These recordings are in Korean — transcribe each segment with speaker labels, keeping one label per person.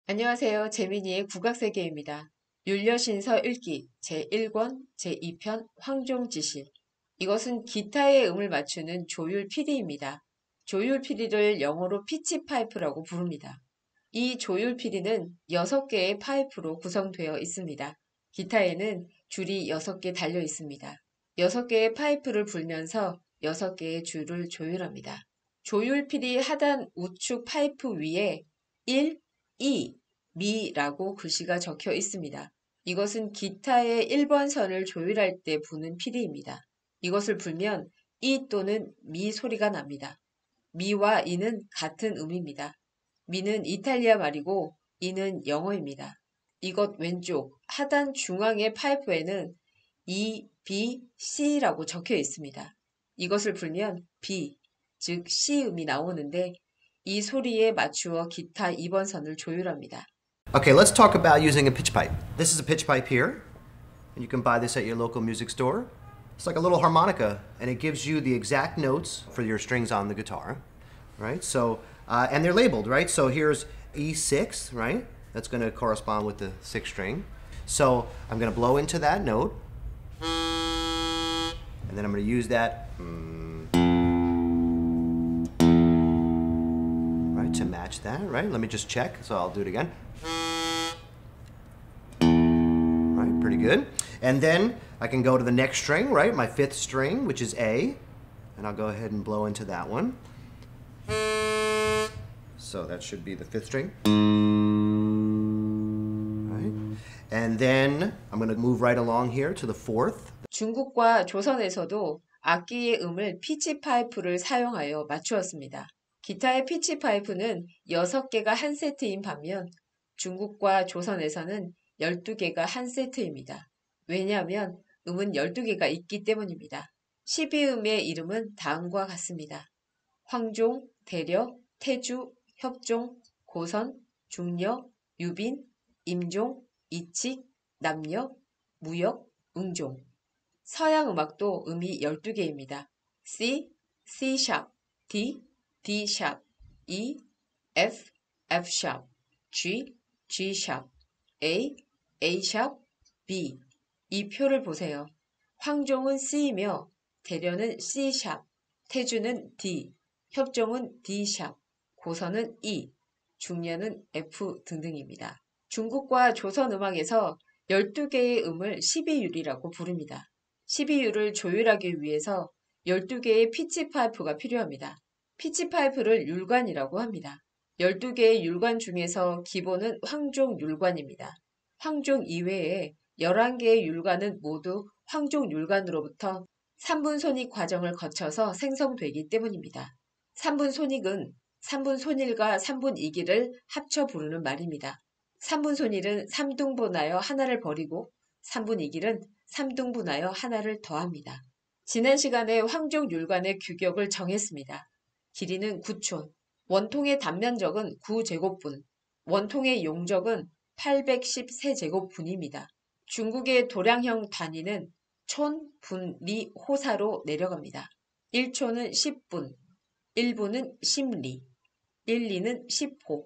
Speaker 1: 안녕하세요. 재민이의 국악세계입니다. 율려신서 1기 제1권 제2편 황종지시. 이것은 기타의 음을 맞추는 조율 피리입니다. 조율 피리를 영어로 피치 파이프라고 부릅니다. 이 조율 피리는 6개의 파이프로 구성되어 있습니다. 기타에는 줄이 6개 달려 있습니다. 6개의 파이프를 불면서 6개의 줄을 조율합니다. 조율 피리 하단 우측 파이프 위에 1, 2, 미라고 글씨가 적혀 있습니다. 이것은 기타의 1번 선을 조율할 때 부는 피리입니다. 이것을 불면 이 또는 미 소리가 납니다. 미와 이는 같은 음입니다. 미는 이탈리아 말이고 이는 영어입니다. 이것 왼쪽 하단 중앙의 파이프에는 E, B, C라고 적혀 있습니다. 이것을 불면 B, 즉 C음이 나오는데 이 소리에 맞추어 기타 2번 선을 조율합니다.
Speaker 2: Okay, let's talk about using a pitch pipe. This is a pitch pipe here, and you can buy this at your local music store. It's like a little harmonica, and it gives you the exact notes for your strings on the guitar, right? So, and they're labeled, right? So here's E6, right? That's going to correspond with the 6th string. So I'm going to blow into that note, and then I'm going to use that right to match that, right? Let me just check. So I'll do it again. Right, pretty good. And then I can go to the next string, right? My 5th string, which is A, and I'll go ahead and blow into that one. So that should be the 5th string. Right. And then I'm going to move right along here to the 4th.
Speaker 1: 중국과 조선에서도 악기의 음을 피치 파이프를 사용하여 맞추었습니다. 기타의 피치 파이프는 6개가 한 세트인 반면 중국과 조선에서는 12개가 한 세트입니다. 왜냐하면 음은 12개가 있기 때문입니다. 12음의 이름은 다음과 같습니다. 황종, 대려, 태주, 협종, 고선, 중려, 유빈, 임종, 이칙, 남려, 무역, 응종. 서양 음악도 음이 12개입니다. C, C 샵, D, D 샵, E, F, F 샵, G, G 샵, A, A 샵, B. 이 표를 보세요. 황종은 C이며 대려는 C 샵, 태주는 D, 협종은 D 샵, 고선은 E, 중려는 F 등등입니다. 중국과 조선 음악에서 12개의 음을 12율이라고 부릅니다. 12율을 조율하기 위해서 12개의 피치 파이프가 필요합니다. 피치 파이프를 율관이라고 합니다. 12개의 율관 중에서 기본은 황종 율관입니다. 황종 이외에 11개의 율관은 모두 황종 율관으로부터 3분 손익 과정을 거쳐서 생성되기 때문입니다. 3분 손익은 3분 손일과 3분 이기를 합쳐 부르는 말입니다. 3분 손일은 3등분하여 하나를 버리고 3분 이길은 3등분하여 하나를 더합니다. 지난 시간에 황종 율관의 규격을 정했습니다. 길이는 9촌, 원통의 단면적은 9제곱분, 원통의 용적은 813제곱분입니다. 중국의 도량형 단위는 촌, 분, 리, 호사로 내려갑니다. 1촌은 10분, 1분은 10리, 1, 2는 10호,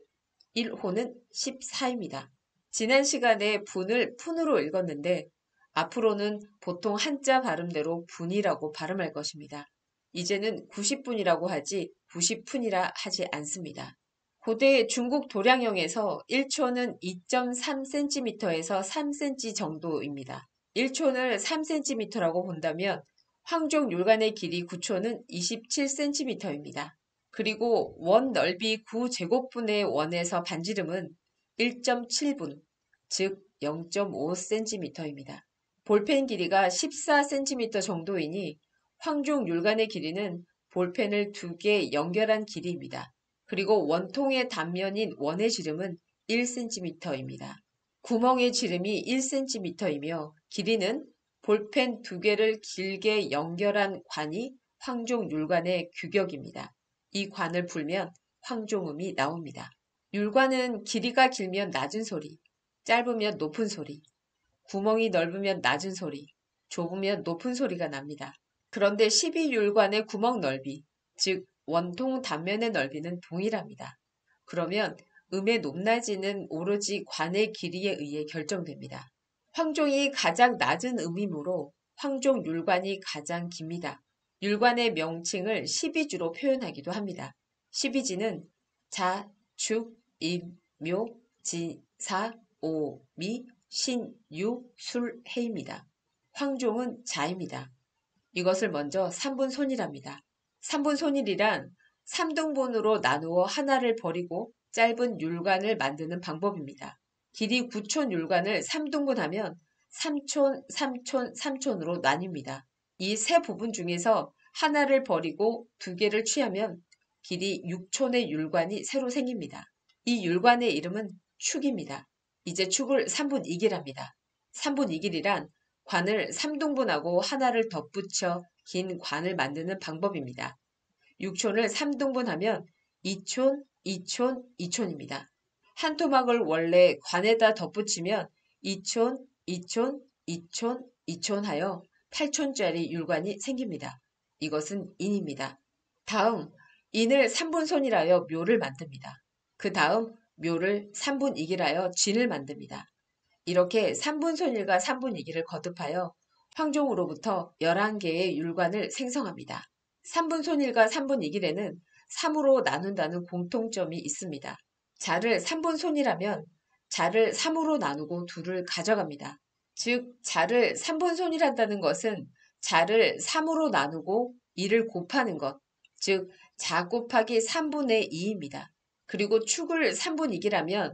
Speaker 1: 1호는 14입니다. 지난 시간에 분을 푼으로 읽었는데 앞으로는 보통 한자 발음대로 분이라고 발음할 것입니다. 이제는 90분이라고 하지 90푼이라 하지 않습니다. 고대 중국 도량형에서 1촌은 2.3cm에서 3cm 정도입니다. 1촌을 3cm라고 본다면 황종 율관의 길이 9촌은 27cm입니다. 그리고 원 넓이 9제곱분의 원에서 반지름은 1.7분, 즉 0.5cm입니다. 볼펜 길이가 14cm 정도이니 황종 율관의 길이는 볼펜을 2개 연결한 길이입니다. 그리고 원통의 단면인 원의 지름은 1cm입니다. 구멍의 지름이 1cm이며 길이는 볼펜 2개를 길게 연결한 관이 황종 율관의 규격입니다. 이 관을 풀면 황종음이 나옵니다. 율관은 길이가 길면 낮은 소리, 짧으면 높은 소리, 구멍이 넓으면 낮은 소리, 좁으면 높은 소리가 납니다. 그런데 12율관의 구멍 넓이, 즉 원통 단면의 넓이는 동일합니다. 그러면 음의 높낮이는 오로지 관의 길이에 의해 결정됩니다. 황종이 가장 낮은 음이므로 황종 율관이 가장 깁니다. 율관의 명칭을 12주로 표현하기도 합니다. 12지는 자, 축, 임, 묘, 지, 사, 오, 미, 신, 유, 술, 해입니다. 황종은 자입니다. 이것을 먼저 3분손이랍니다. 3분손일이란 3등분으로 나누어 하나를 버리고 짧은 율관을 만드는 방법입니다. 길이 9촌 율관을 3등분하면 3촌, 3촌, 3촌으로 나뉩니다. 이 세 부분 중에서 하나를 버리고 두 개를 취하면 길이 6촌의 율관이 새로 생깁니다. 이 율관의 이름은 축입니다. 이제 축을 3분 2기랍니다. 3분 2길이란 관을 3등분하고 하나를 덧붙여 긴 관을 만드는 방법입니다. 6촌을 3등분하면 2촌, 2촌, 2촌입니다. 한 토막을 원래 관에다 덧붙이면 2촌, 2촌, 2촌, 2촌 하여 8촌짜리 율관이 생깁니다. 이것은 인입니다. 다음, 인을 3분손이라여 묘를 만듭니다. 그 다음 묘를 3분 2기라여 진을 만듭니다. 이렇게 3분손일과 3분 2기를 거듭하여 황종으로부터 11개의 율관을 생성합니다. 3분손일과 3분 2길에는 3으로 나눈다는 공통점이 있습니다. 자를 3분손이라면 자를 3으로 나누고 2를 가져갑니다. 즉 자를 3분손이란다는 것은 자를 3으로 나누고 2를 곱하는 것, 즉 자 곱하기 3분의 2입니다. 그리고 축을 3분 2기라면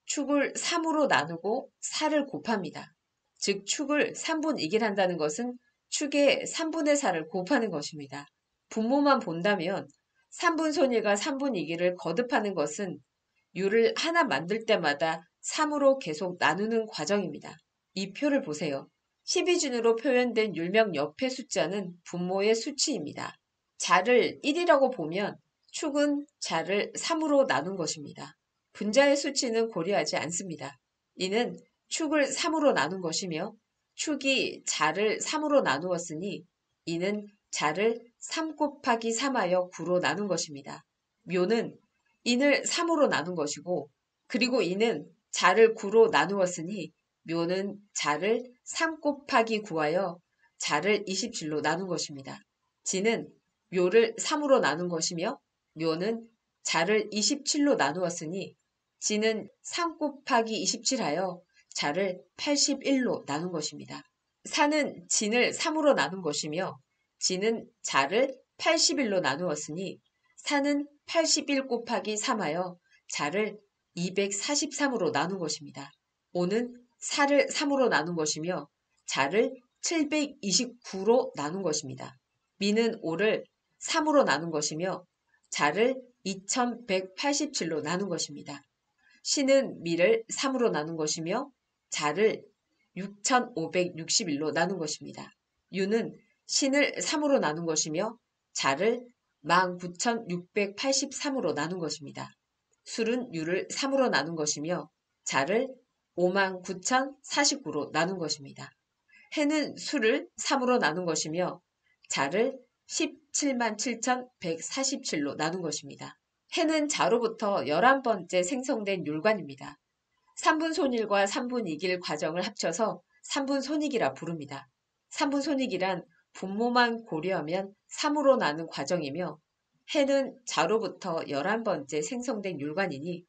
Speaker 1: 축을 3으로 나누고 4를 곱합니다. 즉 축을 3분 2기를 한다는 것은 축의 3분의 4를 곱하는 것입니다. 분모만 본다면 3분손일과 3분 2기를 거듭하는 것은 유를 하나 만들 때마다 3으로 계속 나누는 과정입니다. 이 표를 보세요. 12준으로 표현된 율명 옆의 숫자는 분모의 수치입니다. 자를 1이라고 보면 축은 자를 3으로 나눈 것입니다. 분자의 수치는 고려하지 않습니다. 이는 축을 3으로 나눈 것이며 축이 자를 3으로 나누었으니 이는 자를 3 곱하기 3하여 9로 나눈 것입니다. 묘는 인을 3으로 나눈 것이고 그리고 이는 자를 9로 나누었으니 묘는 자를 3 곱하기 9하여 자를 27로 나눈 것입니다. 지는 묘를 3으로 나눈 것이며 묘는 자를 27로 나누었으니 지는 3 곱하기 27하여 자를 81로 나눈 것입니다. 사는 진을 3으로 나눈 것이며 지는 자를 81로 나누었으니 사는 81 곱하기 3하여 자를 243으로 나눈 것입니다. 오는 사를 3으로 나눈 것이며 자를 729로 나눈 것입니다. 미는 오를 3으로 나눈 것이며 자를 2187로 나눈 것입니다. 시는 미를 3으로 나눈 것이며 자를 6561로 나눈 것입니다. 유는 신을 3으로 나눈 것이며 자를 19683으로 나눈 것입니다. 술은 유를 3으로 나눈 것이며 자를 59049로 나눈 것입니다. 해는 수를 3으로 나눈 것이며 자를 177,147로 나눈 것입니다. 해는 자로부터 11번째 생성된 율관입니다. 3분손일과 3분 2길 과정을 합쳐서 3분손익이라 부릅니다. 3분손익이란 분모만 고려하면 3으로 나눈 과정이며 해는 자로부터 11번째 생성된 율관이니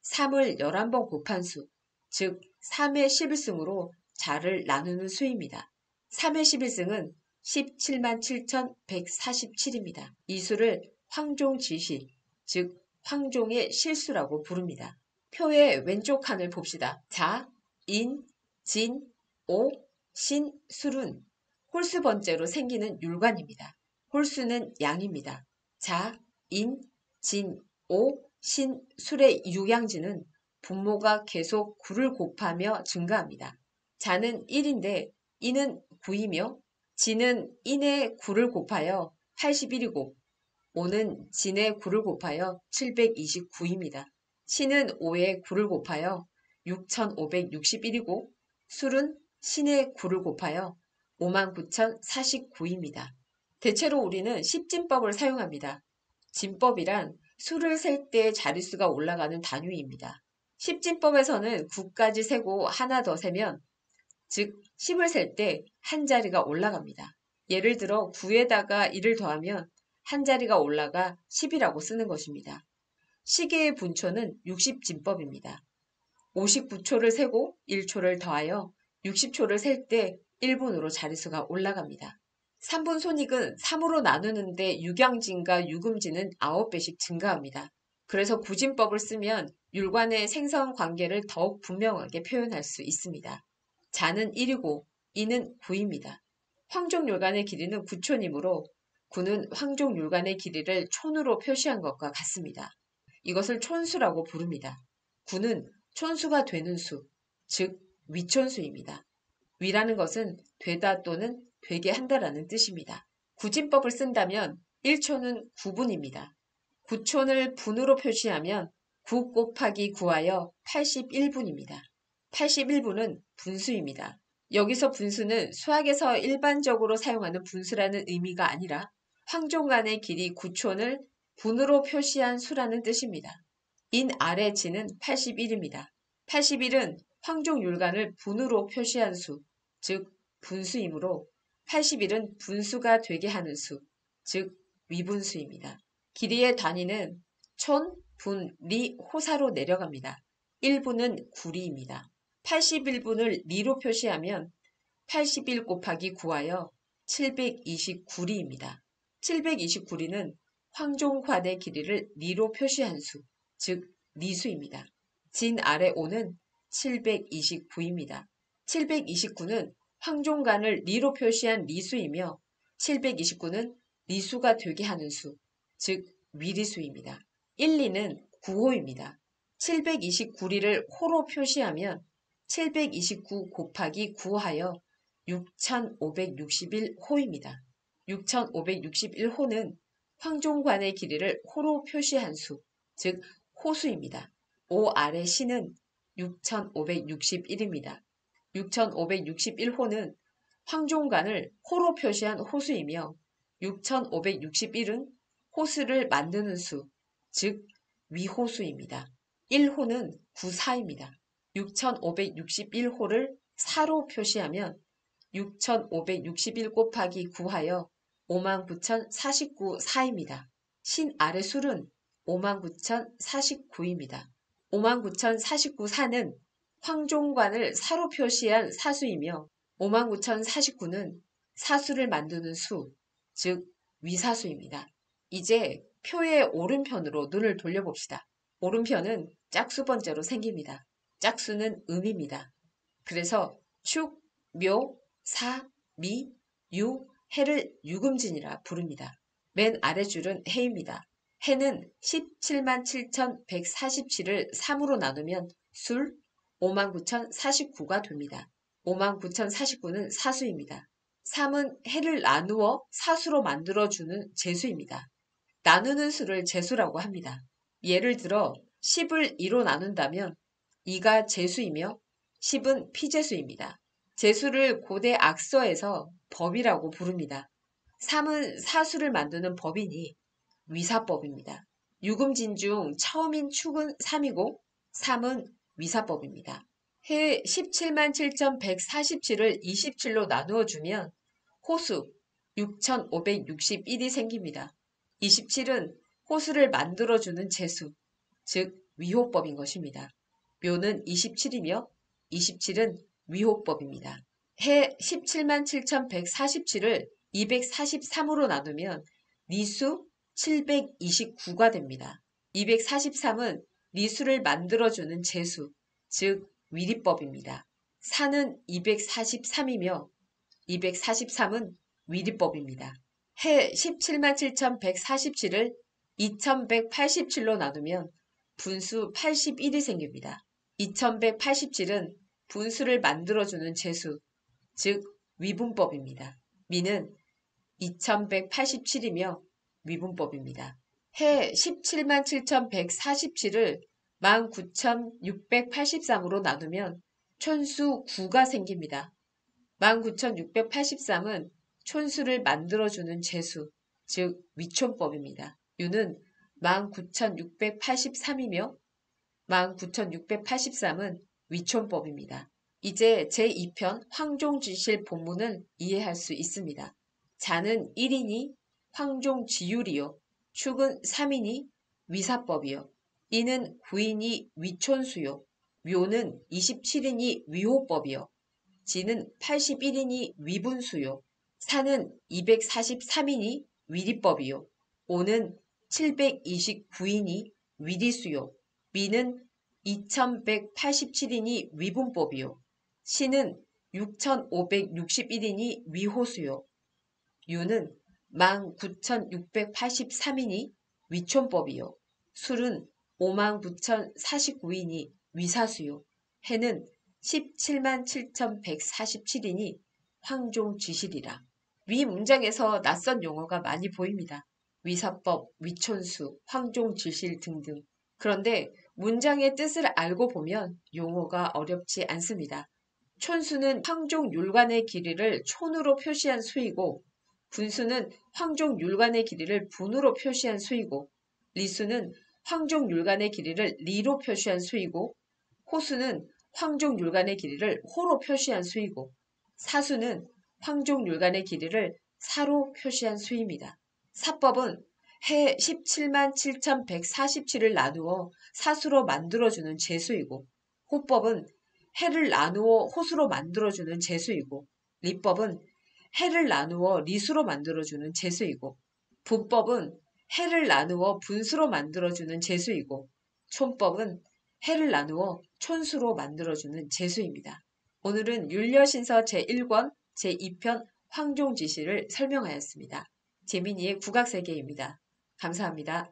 Speaker 1: 3을 11번 곱한 수, 즉 3의 11승으로 자를 나누는 수입니다. 3의 11승은 177,147입니다. 이 수를 황종지실, 즉 황종의 실수라고 부릅니다. 표의 왼쪽 칸을 봅시다. 자, 인, 진, 오, 신, 술은 홀수 번째로 생기는 율관입니다. 홀수는 양입니다. 자, 인, 진, 오, 신, 술의 육양지는 분모가 계속 9를 곱하며 증가합니다. 자는 1인데 인은 9이며 진은 인의 9를 곱하여 81이고 오는 진의 9를 곱하여 729입니다. 신은 5의 9를 곱하여 6561이고 술은 신의 9를 곱하여 59,049입니다. 대체로 우리는 십진법을 사용합니다. 진법이란 수를 셀 때 자릿수가 올라가는 단위입니다. 십진법에서는 9까지 세고 하나 더 세면, 즉 10을 셀 때 한 자리가 올라갑니다. 예를 들어 9에다가 1을 더하면 한 자리가 올라가 10이라고 쓰는 것입니다. 시계의 분초는 60진법입니다. 59초를 세고 1초를 더하여 60초를 셀 때 1분으로 자릿수가 올라갑니다. 3분 손익은 3으로 나누는데 육양진과 유금진은 9배씩 증가합니다. 그래서 구진법을 쓰면 율관의 생성 관계를 더욱 분명하게 표현할 수 있습니다. 자는 1이고 이는 9입니다. 황종율관의 길이는 9촌이므로 9는 황종율관의 길이를 촌으로 표시한 것과 같습니다. 이것을 촌수라고 부릅니다. 9는 촌수가 되는 수, 즉 위촌수입니다. 위라는 것은 되다 또는 되게 한다라는 뜻입니다. 구진법을 쓴다면 1촌은 9분입니다. 9촌을 분으로 표시하면 9 곱하기 9하여 81분입니다. 81분은 분수입니다. 여기서 분수는 수학에서 일반적으로 사용하는 분수라는 의미가 아니라 황종간의 길이 9촌을 분으로 표시한 수라는 뜻입니다. 인 아래 지는 81입니다. 81은 황종율간을 분으로 표시한 수, 즉 분수이므로 81은 분수가 되게 하는 수, 즉 위분수입니다. 길이의 단위는 촌, 분, 리, 호사로 내려갑니다. 1분은 구리입니다. 81분을 리로 표시하면 81 곱하기 9하여 729리입니다. 729리는 황종관의 길이를 리로 표시한 수, 즉 리수입니다. 진 아래 5는 729입니다. 729는 황종간을 리로 표시한 리수이며 729는 리수가 되게 하는 수, 즉 위리수입니다. 1, 2는 9호입니다. 729리를 호로 표시하면 729 곱하기 9하여 6561호입니다. 6561호는 황종관의 길이를 호로 표시한 수, 즉 호수입니다. 5 아래 시는 6561입니다. 6561호는 황종관을 호로 표시한 호수이며 6561은 호수를 만드는 수, 즉 위호수입니다. 1호는 94입니다. 6561호를 4로 표시하면 6561 곱하기 9하여 59,049 4입니다. 신 아래 술은 59,049입니다. 59,049 4는 황종관을 4로 표시한 사수이며 59,049는 사수를 만드는 수, 즉 위사수입니다. 이제 표의 오른편으로 눈을 돌려봅시다. 오른편은 짝수 번째로 생깁니다. 짝수는 음입니다. 그래서 축, 묘, 사, 미, 유, 해를 유금진이라 부릅니다. 맨 아래줄은 해입니다. 해는 177,147을 3으로 나누면 술 59,049가 됩니다. 59,049는 사수입니다. 3은 해를 나누어 사수로 만들어주는 제수입니다. 나누는 수를 제수라고 합니다. 예를 들어 10을 2로 나눈다면 2가 제수이며 10은 피제수입니다. 제수를 고대 악서에서 법이라고 부릅니다. 3은 사수를 만드는 법이니 위사법입니다. 유금진 중 처음인 축은 3이고 3은 위사법입니다. 해 177,147을 27로 나누어 주면 호수 6,561이 생깁니다. 27은 호수를 만들어주는 제수, 즉 위호법인 것입니다. 묘는 27이며 27은 위호법입니다. 해 177,147을 243으로 나누면 리수 729가 됩니다. 243은 리수를 만들어주는 제수, 즉 위리법입니다. 사는 243이며 243은 위리법입니다. 해 177,147을 2187로 나누면 분수 81이 생깁니다. 2187은 분수를 만들어주는 제수, 즉 위분법입니다. 미는 2187이며 위분법입니다. 해 177,147을 19,683으로 나누면 촌수 9가 생깁니다. 19,683은 촌수를 만들어주는 제수, 즉 위촌법입니다. 유는 19,683이며 19,683은 위촌법입니다. 이제 제2편 황종지실 본문을 이해할 수 있습니다. 자는 1이니 황종지율이요. 축은 3이니 위사법이요. 이는 9이니 위촌수요. 묘는 27이니 위호법이요. 지는 81이니 위분수요. 사는 243이니 위리법이요. 오는 729이니 위리수요. 미는 2187이니 위분법이요. 시는 6561이니 위호수요. 유는 19,683이니 위촌법이요. 술은 59,049이니 위사수요. 해는 177,147이니 황종지실이라. 위 문장에서 낯선 용어가 많이 보입니다. 위사법, 위촌수, 황종지실 등등. 그런데 문장의 뜻을 알고 보면 용어가 어렵지 않습니다. 촌수는 황종율관의 길이를 촌으로 표시한 수이고, 분수는 황종율관의 길이를 분으로 표시한 수이고, 리수는 황종율관의 길이를 리로 표시한 수이고, 호수는 황종율관의 길이를 호로 표시한 수이고, 사수는 황종율관의 길이를 사로 표시한 수입니다. 사법은 해 177,147을 나누어 사수로 만들어주는 제수이고, 호법은 해를 나누어 호수로 만들어주는 제수이고, 리법은 해를 나누어 리수로 만들어주는 제수이고, 분법은 해를 나누어 분수로 만들어주는 제수이고, 촌법은 해를 나누어 촌수로 만들어주는 제수입니다. 오늘은 율려신서 제1권 제2편 황종지실을 설명하였습니다. 재민이의 국악세계입니다. 감사합니다.